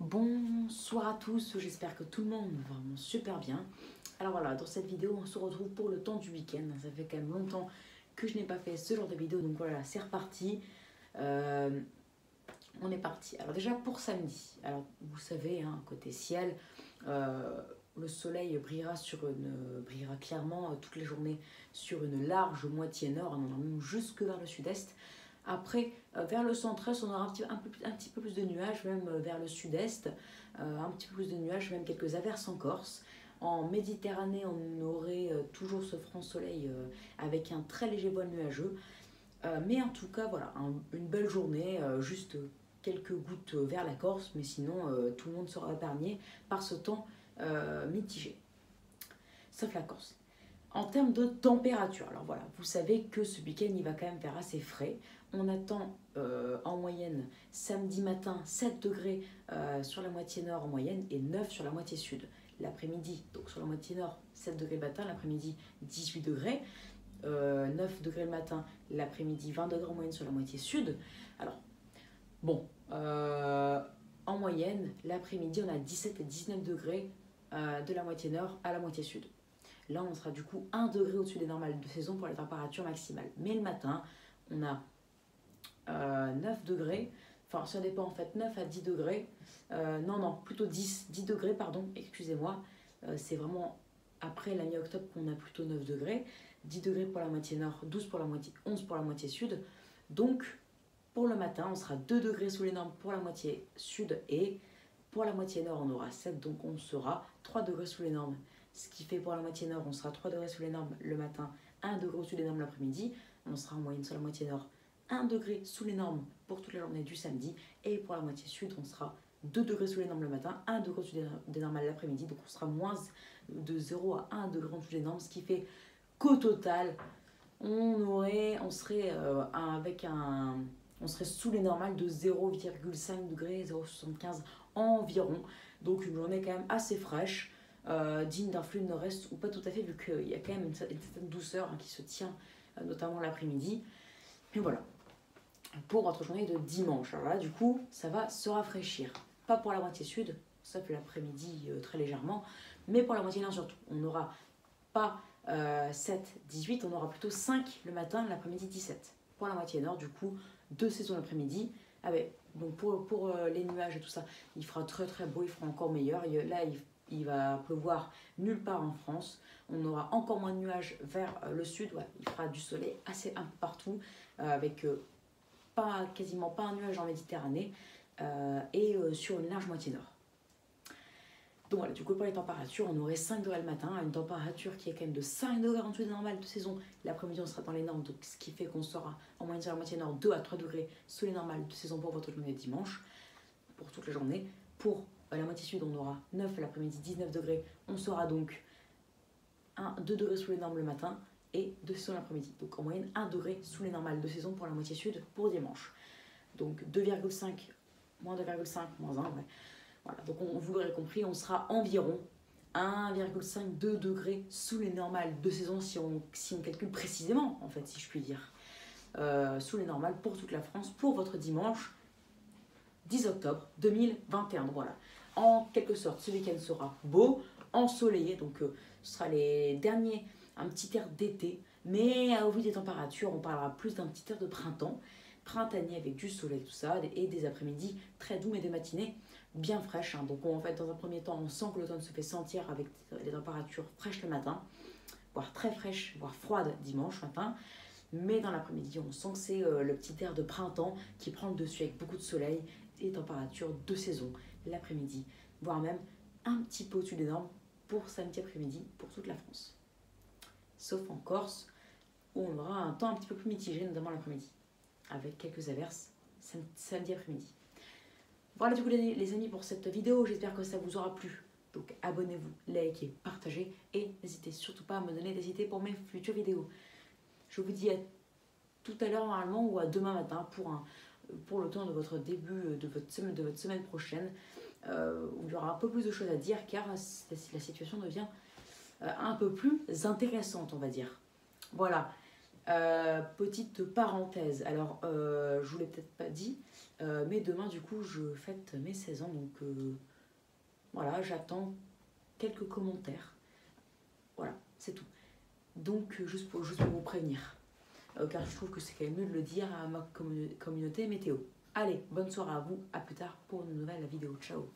Bonsoir à tous, j'espère que tout le monde va vraiment super bien. Alors voilà, dans cette vidéo, on se retrouve pour le temps du week-end. Ça fait quand même longtemps que je n'ai pas fait ce genre de vidéo, donc voilà, c'est reparti. On est parti. Alors déjà pour samedi, alors vous savez, hein, côté ciel, le soleil brillera clairement toute la journée sur une large moitié nord, on en a même jusque vers le sud-est. Après, vers le centre-est, on aura un petit peu plus de nuages, même vers le sud-est, un petit peu plus de nuages, même quelques averses en Corse. En Méditerranée, on aurait toujours ce franc soleil avec un très léger voile nuageux. Mais en tout cas, voilà, une belle journée, juste quelques gouttes vers la Corse, mais sinon, tout le monde sera épargné par ce temps mitigé, sauf la Corse. En termes de température, alors voilà, vous savez que ce week-end il va quand même faire assez frais. On attend en moyenne samedi matin 7 degrés sur la moitié nord en moyenne et 9 sur la moitié sud. L'après-midi, donc sur la moitié nord, 7 degrés le matin, l'après-midi 18 degrés, 9 degrés le matin, l'après-midi 20 degrés en moyenne sur la moitié sud. Alors, bon, en moyenne, l'après-midi on a 17 et 19 degrés de la moitié nord à la moitié sud. Là, on sera du coup 1 degré au-dessus des normales de saison pour la température maximale. Mais le matin, on a 9 degrés. Enfin, ça dépend en fait, 9 à 10 degrés. Non, plutôt 10 degrés, pardon, excusez-moi. C'est vraiment après la mi-octobre qu'on a plutôt 9 degrés. 10 degrés pour la moitié nord, 11 pour la moitié sud. Donc, pour le matin, on sera 2 degrés sous les normes pour la moitié sud et pour la moitié nord, on aura 7, donc on sera 3 degrés sous les normes. Ce qui fait pour la moitié nord, on sera 3 degrés sous les normes le matin, 1 degré au-dessus des normes l'après-midi. On sera en moyenne sur la moitié nord 1 degré sous les normes pour toute la journée du samedi. Et pour la moitié sud, on sera 2 degrés sous les normes le matin, 1 degré au-dessus des normales l'après-midi. Donc on sera moins de 0 à 1 degré en dessous des normes, ce qui fait qu'au total, on serait on serait sous les normales de 0,5 degrés, 0,75 environ. Donc une journée quand même assez fraîche. Digne d'un flux de nord-est ou pas tout à fait vu qu'il y a quand même une certaine douceur qui se tient notamment l'après-midi. Mais voilà, pour votre journée de dimanche. Alors là du coup ça va se rafraîchir. Pas pour la moitié sud, ça fait l'après-midi très légèrement, mais pour la moitié nord surtout. On n'aura pas 7, 18, on aura plutôt 5 le matin, l'après-midi 17. Pour la moitié nord du coup, 2 saisons l'après-midi. Ah ben, donc pour les nuages et tout ça, il fera très très beau, il fera encore meilleur. Là il va pleuvoir nulle part en France. On aura encore moins de nuages vers le sud. Ouais, il fera du soleil assez un peu partout, avec quasiment pas un nuage en Méditerranée et sur une large moitié nord. Donc voilà, du coup pour les températures, on aurait 5 degrés le matin, une température qui est quand même de 5 degrés en dessous des normales de saison. L'après-midi on sera dans les normes, donc ce qui fait qu'on sera en moyenne sur la moitié nord 2 à 3 degrés sous les normales de saison pour votre journée de dimanche, pour toute la journée. Pour la moitié sud, on aura 9 l'après-midi, 19 degrés. On sera donc 2 degrés sous les normes le matin et 2 saisons l'après-midi. Donc en moyenne 1 degré sous les normales de saison pour la moitié sud pour dimanche. Donc 2,5, moins 2,5, moins 1, ouais. Voilà, donc vous l'aurez compris, on sera environ 1,5-2 degrés sous les normales de saison si on calcule précisément, en fait, si je puis dire. Sous les normales pour toute la France, pour votre dimanche 10 octobre 2021. Donc voilà, en quelque sorte, ce week-end sera beau, ensoleillé, donc ce sera les derniers, un petit air d'été, mais au vu des températures, on parlera plus d'un petit air de printemps, printanier avec du soleil, tout ça, et des après-midi très doux, mais des matinées bien fraîches. Hein. Donc en fait, dans un premier temps, on sent que l'automne se fait sentir avec les températures fraîches le matin, voire très fraîches, voire froides dimanche matin. Mais dans l'après-midi, on sent que c'est le petit air de printemps qui prend le dessus avec beaucoup de soleil et températures de saison l'après-midi, voire même un petit peu au-dessus des normes pour samedi après-midi pour toute la France. Sauf en Corse, où on aura un temps un petit peu plus mitigé, notamment l'après-midi, avec quelques averses samedi après-midi. Voilà du coup les amis pour cette vidéo, j'espère que ça vous aura plu. Donc abonnez-vous, likez, partagez et n'hésitez surtout pas à me donner des idées pour mes futures vidéos. Je vous dis à tout à l'heure normalement ou à demain matin pour le temps de votre début de votre semaine prochaine où il y aura un peu plus de choses à dire car la situation devient un peu plus intéressante on va dire. Voilà, petite parenthèse, alors je vous l'ai peut-être pas dit, Mais demain, du coup, je fête mes 16 ans. Donc voilà, j'attends quelques commentaires. Voilà, c'est tout. Donc, juste pour vous prévenir. Car je trouve que c'est quand même mieux de le dire à ma communauté météo. Allez, bonne soirée à vous. À plus tard pour une nouvelle vidéo. Ciao.